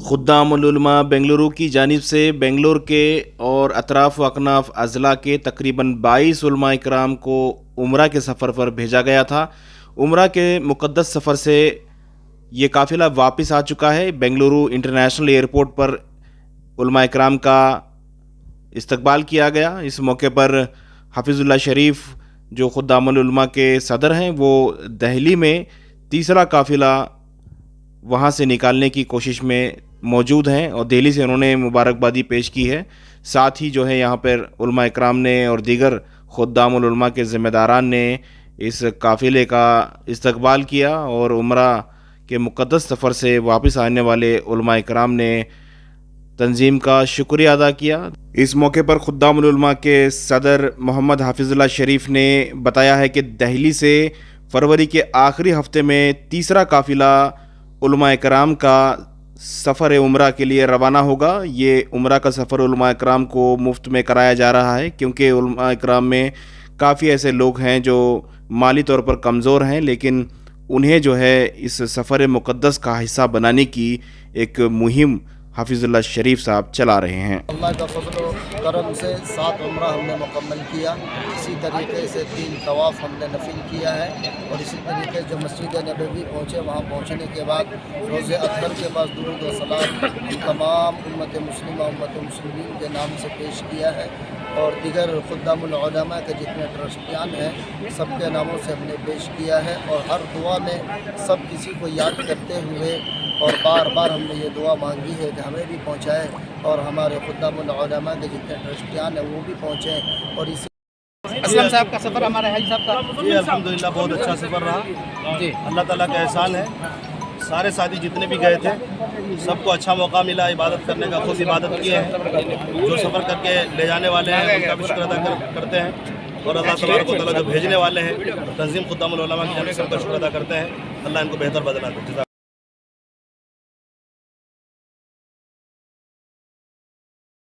خدام العلماء بنگلورو کی جانب سے بنگلور کے اور اطراف و اکناف اضلاع کے تقریباً 22 علماء اکرام کو عمرہ کے سفر پر بھیجا گیا تھا۔ عمرہ کے مقدس سفر سے یہ قافلہ واپس آ چکا ہے۔ بنگلورو انٹرنیشنل ایئرپورٹ پر علماء اکرام کا استقبال کیا گیا۔ اس موقع پر حفیظ اللہ شریف جو خدام العلماء کے صدر ہیں، وہ دہلی میں تیسرا قافلہ وہاں سے نکالنے کی کوشش میں موجود ہیں اور دہلی سے انہوں نے مبارکبادی پیش کی ہے۔ ساتھ ہی جو ہے یہاں پر علماء اکرام نے اور دیگر خدام العلماء کے ذمہ داران نے اس قافلے کا استقبال کیا اور عمرہ کے مقدس سفر سے واپس آنے والے علماء اکرام نے تنظیم کا شکریہ ادا کیا۔ اس موقع پر خدام العلماء کے صدر محمد حافظ اللہ شریف نے بتایا ہے کہ دہلی سے فروری کے آخری ہفتے میں تیسرا قافلہ علماء اکرام کا سفر عمرہ کے لیے روانہ ہوگا۔ یہ عمرہ کا سفر علماء اکرام کو مفت میں کرایا جا رہا ہے، کیونکہ علماء اکرام میں کافی ایسے لوگ ہیں جو مالی طور پر کمزور ہیں، لیکن انہیں جو ہے اس سفر مقدس کا حصہ بنانے کی ایک مہم حافظ اللہ شریف صاحب چلا رہے ہیں۔ اللہ کا فضل و کرم سے 7 عمرہ ہم نے مکمل کیا، اسی طریقے سے 3 طواف ہم نے نفل کیا ہے، اور اسی طریقے جو مسجد نبوی پہنچے، وہاں پہنچنے کے بعد روز اطہر کے پاس درود و سلام ہم تمام امت مسلمہ امت مسلمین کے نام سے پیش کیا ہے، اور دیگر خدام العلماء کے جتنے ٹرسٹیان ہیں سب کے ناموں سے ہم نے پیش کیا ہے، اور ہر دعا میں سب کسی کو یاد کرتے ہوئے اور بار بار ہم نے یہ دعا مانگی ہے کہ ہمیں بھی پہنچائے اور ہمارے خدام العلماء کے جتنے ٹرسٹیان ہیں وہ بھی پہنچیں۔ اور اسی اسلم صاحب کا سفر ہمارے حاجی صاحب کا جی الحمدللہ بہت اچھا سفر رہا جی، اللہ تعالیٰ کا احسان ہے۔ سارے ساتھی جتنے بھی گئے تھے سب کو اچھا موقع ملا عبادت کرنے کا، خود عبادت کیے ہیں۔ جو سفر کر کے لے جانے والے ہیں ان کا بھی شکر ادا کرتے ہیں، اور اللہ تبارک و تعالیٰ جو بھیجنے والے ہیں تنظیم خدام العلماء کی جانب سے ان کا شکر ادا کرتے ہیں۔ اللہ ان کو بہتر بدلہ دے۔